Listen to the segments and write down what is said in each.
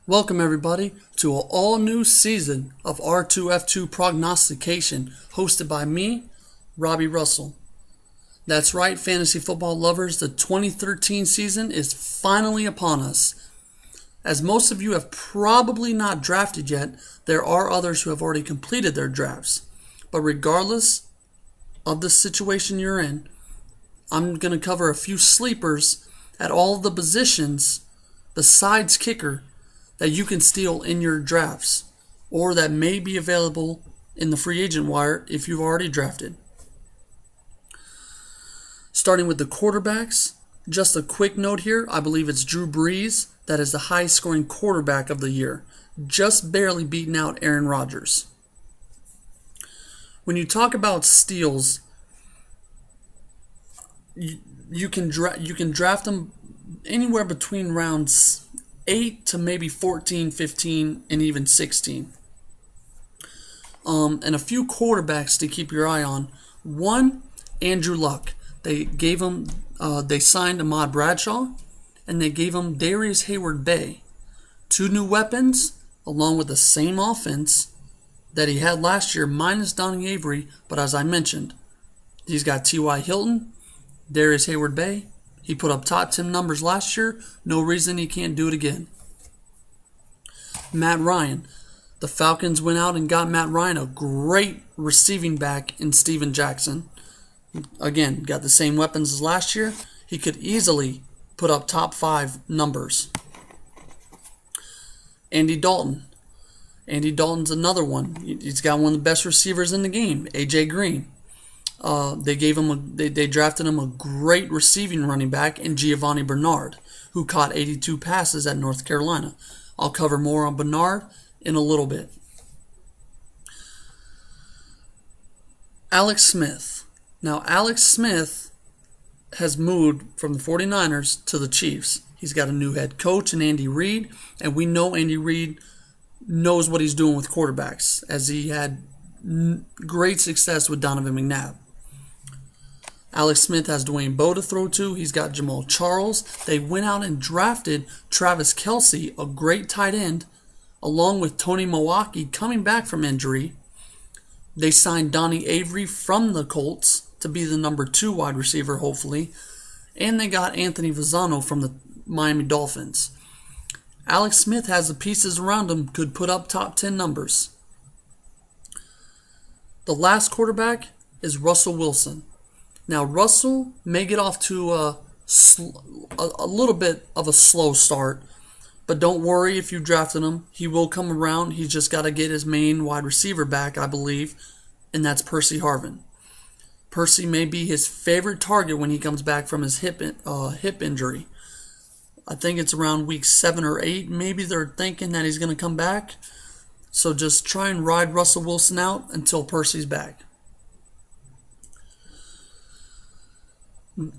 Welcome everybody to an all-new season of F2 Prognostication hosted by me, Robbie Russell. That's right, fantasy football lovers, the 2013 season is finally upon us. As most of you have probably not drafted yet, there are others who have already completed their drafts. But regardless of the situation you're in, I'm going to cover a few sleepers at all of the positions besides kicker that you can steal in your drafts or that may be available in the free agent wire if you've already drafted. Starting with the quarterbacks, just a quick note here, I believe it's Drew Brees that is the highest scoring quarterback of the year, just barely beating out Aaron Rodgers. When you talk about steals, you can draft them anywhere between rounds 8 to maybe 14, 15, and even 16. And a few quarterbacks to keep your eye on. One, Andrew Luck. They signed Ahmad Bradshaw, and they gave him Darius Hayward-Bay. 2 new weapons, along with the same offense that he had last year, minus Donnie Avery. But as I mentioned, he's got T.Y. Hilton, Darius Hayward-Bay. He put up top 10 numbers last year. No reason he can't do it again. Matt Ryan. The Falcons went out and got Matt Ryan, a great receiving back in Steven Jackson. Again, got the same weapons as last year. He could easily put up top 5 numbers. Andy Dalton. Andy Dalton's another one. He's got one of the best receivers in the game, A.J. Green. They drafted him a great receiving running back in Giovanni Bernard, who caught 82 passes at North Carolina. I'll cover more on Bernard in a little bit. Alex Smith. Now, Alex Smith has moved from the 49ers to the Chiefs. He's got a new head coach in Andy Reid, and we know Andy Reid knows what he's doing with quarterbacks, as he had great success with Donovan McNabb. Alex Smith has Dwayne Bowe to throw to. He's got Jamal Charles. They went out and drafted Travis Kelce, a great tight end, along with Tony Milwaukee coming back from injury. They signed Donnie Avery from the Colts to be the number 2 wide receiver, hopefully. And they got Anthony Vazzano from the Miami Dolphins. Alex Smith has the pieces around him, could put up top 10 numbers. The last quarterback is Russell Wilson. Now, Russell may get off to a little bit of a slow start, but don't worry if you drafted him. He will come around. He's just got to get his main wide receiver back, I believe, and that's Percy Harvin. Percy may be his favorite target when he comes back from his hip injury. I think it's around week 7 or 8. Maybe they're thinking that he's going to come back. So just try and ride Russell Wilson out until Percy's back.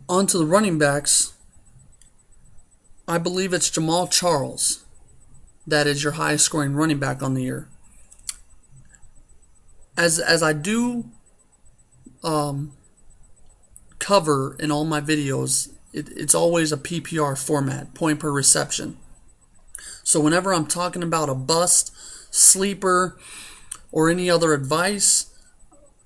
On to the running backs. I believe it's Jamal Charles that is your highest scoring running back on the year. As I do cover in all my videos, it's always a PPR format, point per reception. So whenever I'm talking about a bust, sleeper, or any other advice,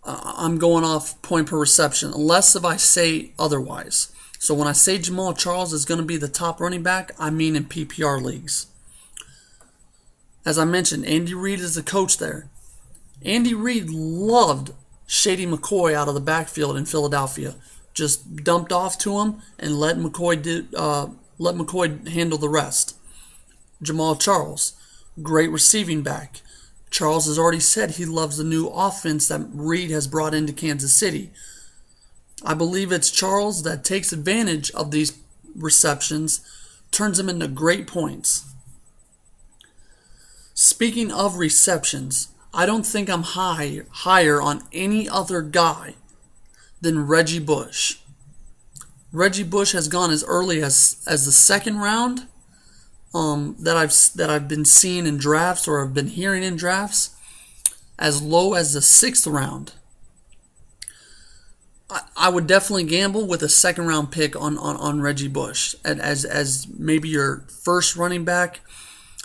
I'm going off point per reception, unless if I say otherwise. So when I say Jamal Charles is going to be the top running back, I mean in PPR leagues. As I mentioned, Andy Reid is the coach there. Andy Reid loved Shady McCoy out of the backfield in Philadelphia. Just dumped off to him and let McCoy handle the rest. Jamal Charles, great receiving back. Charles has already said he loves the new offense that Reid has brought into Kansas City. I believe it's Charles that takes advantage of these receptions, turns them into great points. Speaking of receptions, I don't think I'm higher on any other guy than Reggie Bush. Reggie Bush has gone as early as the second round that I've been seeing in drafts or have been hearing in drafts, as low as the 6th round. I would definitely gamble with a second round pick on Reggie Bush as maybe your first running back.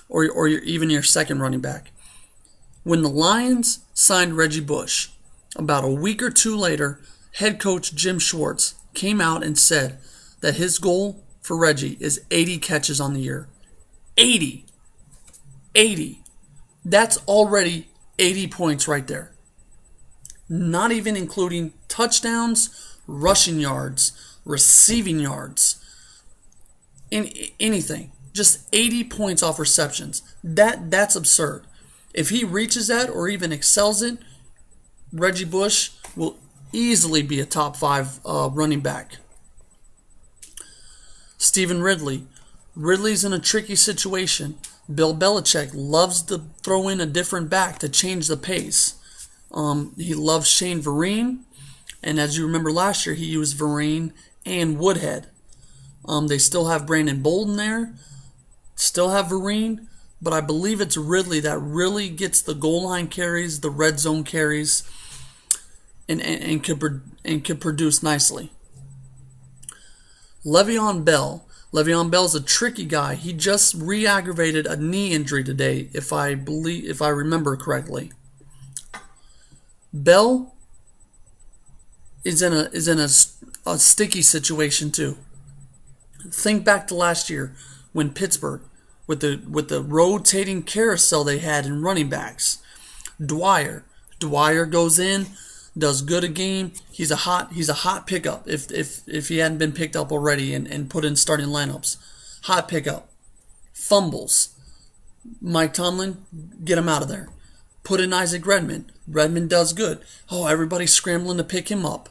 or even your second running back. When the Lions signed Reggie Bush, about a week or two later, head coach Jim Schwartz came out and said that his goal for Reggie is 80 catches on the year. 80. 80. That's already 80 points right there. Not even including touchdowns, rushing yards, receiving yards, anything. Just 80 points off receptions. That's absurd. If he reaches that or even excels it, Reggie Bush will easily be a top 5 running back. Stephen Ridley. Ridley's in a tricky situation. Bill Belichick loves to throw in a different back to change the pace. He loves Shane Vereen, and as you remember last year, he used Vereen and Woodhead. They still have Brandon Bolden there, still have Vereen, but I believe it's Ridley that really gets the goal line carries, the red zone carries, and could produce nicely. Le'Veon Bell. Le'Veon Bell's a tricky guy. He just re-aggravated a knee injury today, if I remember correctly. Bell is in a sticky situation too. Think back to last year when Pittsburgh, with the rotating carousel they had in running backs. Dwyer goes in, does good a game. He's a hot pickup if he hadn't been picked up already and put in starting lineups. Hot pickup. Fumbles. Mike Tomlin, get him out of there. Put in Isaac Redmond. Redmond does good. Oh, everybody's scrambling to pick him up.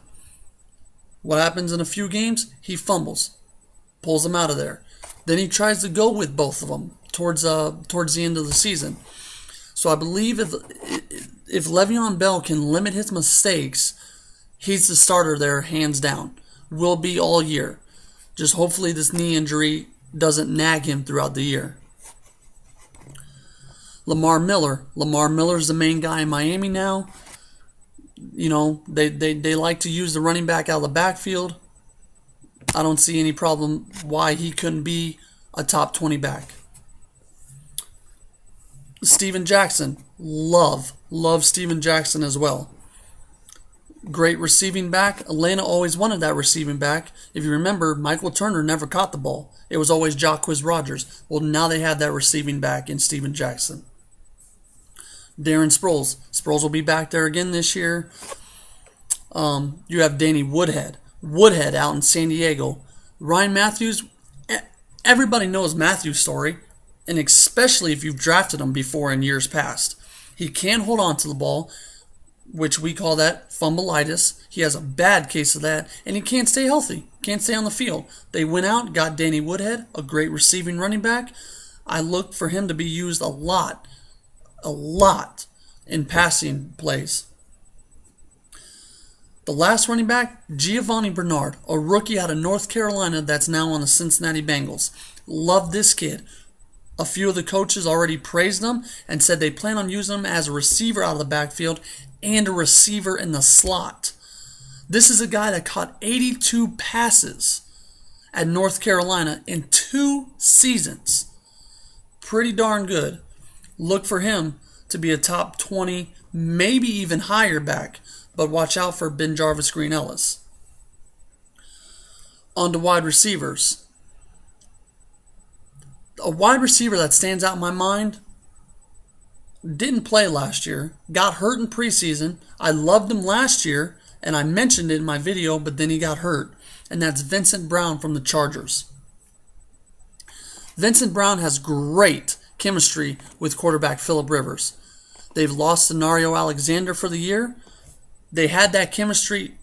What happens in a few games? He fumbles. Pulls him out of there. Then he tries to go with both of them towards the end of the season. So I believe if Le'Veon Bell can limit his mistakes, he's the starter there, hands down. Will be all year. Just hopefully this knee injury doesn't nag him throughout the year. Lamar Miller. Lamar Miller's the main guy in Miami now. You know, they like to use the running back out of the backfield. I don't see any problem why he couldn't be a top 20 back. Steven Jackson. Love Steven Jackson as well. Great receiving back. Atlanta always wanted that receiving back. If you remember, Michael Turner never caught the ball. It was always Jacquizz Rodgers. Well, now they have that receiving back in Steven Jackson. Darren Sproles. Sproles will be back there again this year. You have Danny Woodhead. Woodhead out in San Diego. Ryan Matthews. Everybody knows Matthews' story, and especially if you've drafted him before in years past. He can't hold on to the ball, which we call that fumbleitis. He has a bad case of that, and he can't stay healthy. Can't stay on the field. They went out, got Danny Woodhead, a great receiving running back. I look for him to be used a lot in passing plays. The last running back, Giovanni Bernard, a rookie out of North Carolina that's now on the Cincinnati Bengals. Love this kid. A few of the coaches already praised him and said they plan on using him as a receiver out of the backfield and a receiver in the slot. This is a guy that caught 82 passes at North Carolina in 2 seasons. Pretty darn good. Look for him to be a top 20, maybe even higher back, but watch out for Ben Jarvis Green Ellis. On to wide receivers. A wide receiver that stands out in my mind didn't play last year, got hurt in preseason. I loved him last year, and I mentioned it in my video, but then he got hurt, and that's Vincent Brown from the Chargers. Vincent Brown has great chemistry with quarterback Phillip Rivers. They've lost Denario Alexander for the year. They had that chemistry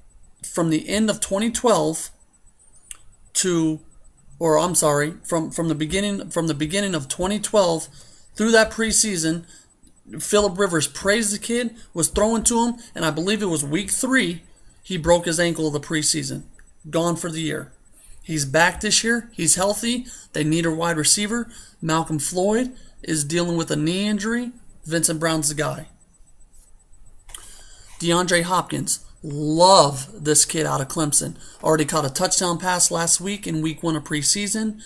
from the end of 2012 from the beginning of 2012 through that preseason. Phillip Rivers praised the kid, was throwing to him, and I believe it was week 3, he broke his ankle of the preseason. Gone for the year. He's back this year. He's healthy. They need a wide receiver. Malcolm Floyd is dealing with a knee injury. Vincent Brown's the guy. DeAndre Hopkins. Love this kid out of Clemson. Already caught a touchdown pass last week in week 1 of preseason.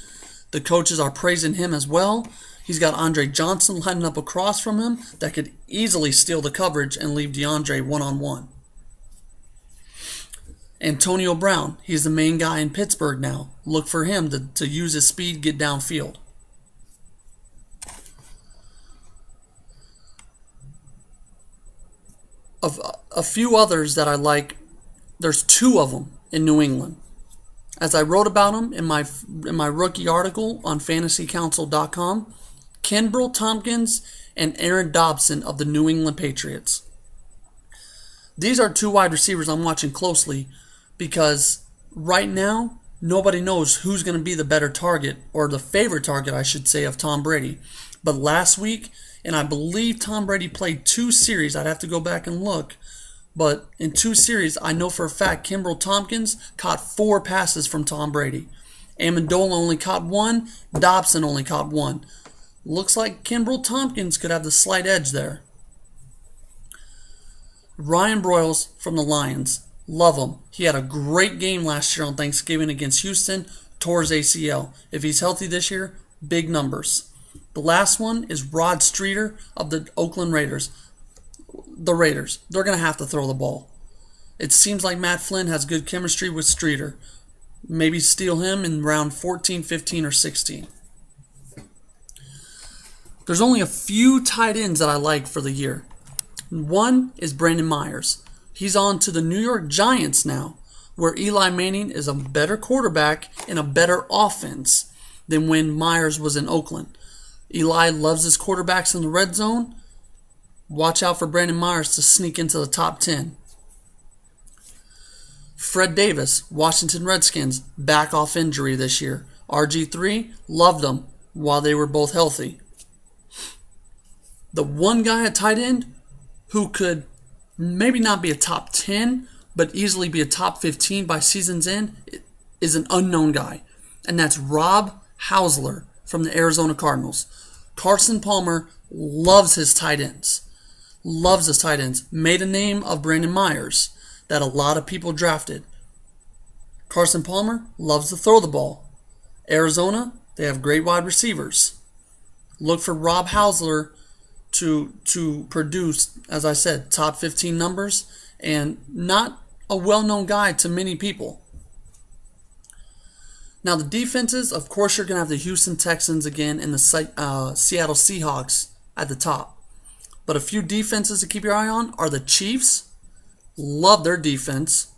The coaches are praising him as well. He's got Andre Johnson lining up across from him that could easily steal the coverage and leave DeAndre one-on-one. Antonio Brown, he's the main guy in Pittsburgh now. Look for him to use his speed, get downfield. Of a few others that I like, there's two of them in New England. As I wrote about them in my rookie article on fantasycouncil.com, Kenbrell Tompkins and Aaron Dobson of the New England Patriots. These are two wide receivers I'm watching closely because right now, nobody knows who's going to be the better target, or the favorite target, I should say, of Tom Brady. But last week, and I believe Tom Brady played 2 series, I'd have to go back and look, but in 2 series, I know for a fact Kenbrell Tompkins caught 4 passes from Tom Brady. Amendola only caught 1, Dobson only caught 1. Looks like Kenbrell Tompkins could have the slight edge there. Ryan Broyles from the Lions. Love him. He had a great game last year on Thanksgiving against Houston, tore his ACL. If he's healthy this year, big numbers. The last one is Rod Streeter of the Oakland Raiders. The Raiders, they're going to have to throw the ball. It seems like Matt Flynn has good chemistry with Streeter. Maybe steal him in round 14, 15, or 16. There's only a few tight ends that I like for the year. One is Brandon Myers. He's on to the New York Giants now, where Eli Manning is a better quarterback and a better offense than when Myers was in Oakland. Eli loves his quarterbacks in the red zone. Watch out for Brandon Myers to sneak into the top 10. Fred Davis, Washington Redskins, back off injury this year. RG3, loved him while they were both healthy. The one guy at tight end who could maybe not be a top 10, but easily be a top 15 by season's end is an unknown guy, and that's Rob Hausler from the Arizona Cardinals. Carson Palmer loves his tight ends. Loves his tight ends. Made a name of Brandon Myers that a lot of people drafted. Carson Palmer loves to throw the ball. Arizona, they have great wide receivers. Look for Rob Hausler to produce, as I said, top 15 numbers, and not a well-known guy to many people. Now the defenses, of course, you're going to have the Houston Texans again and the Seattle Seahawks at the top. But a few defenses to keep your eye on are the Chiefs. Love their defense.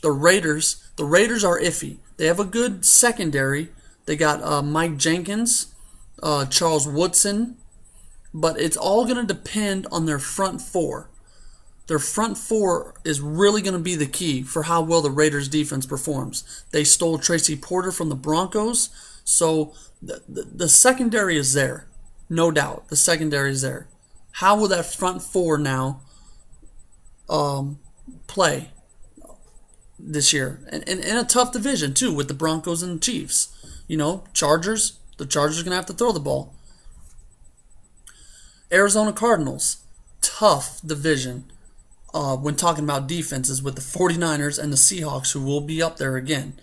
The Raiders are iffy. They have a good secondary. They got Mike Jenkins, Charles Woodson, but it's all going to depend on their front four. Their front four is really going to be the key for how well the Raiders defense performs. They stole Tracy Porter from the Broncos, so the secondary is there. No doubt, the secondary is there. How will that front four now play this year? And in a tough division, too, with the Broncos and the Chiefs. You know, Chargers, the Chargers are going to have to throw the ball. Arizona Cardinals, tough division when talking about defenses with the 49ers and the Seahawks, who will be up there again.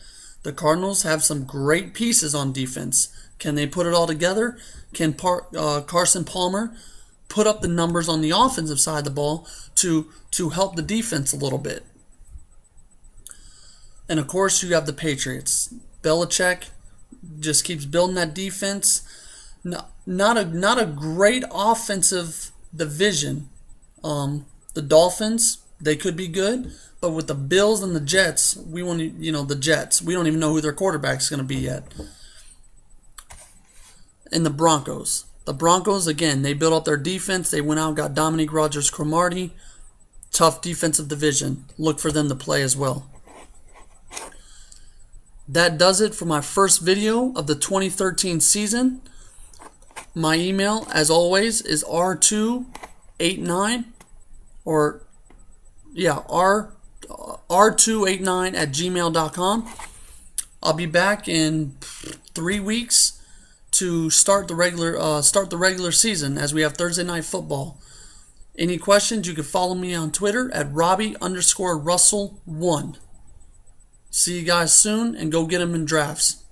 The Cardinals have some great pieces on defense. Can they put it all together? Can Carson Palmer put up the numbers on the offensive side of the ball to help the defense a little bit? And of course, you have the Patriots. Belichick just keeps building that defense. Not a great offensive division. The Dolphins, they could be good, but with the Bills and the Jets, the Jets, we don't even know who their quarterback's going to be yet. And the Broncos. The Broncos, again, they built up their defense. They went out and got Dominique Rodgers-Cromartie. Tough defensive division. Look for them to play as well. That does it for my first video of the 2013 season. My email, as always, is R289 R289@gmail.com. I'll be back in 3 weeks to start the regular season, as we have Thursday night football. Any questions, you can follow me on Twitter at Robbie_Russell1. See you guys soon, and go get them in drafts.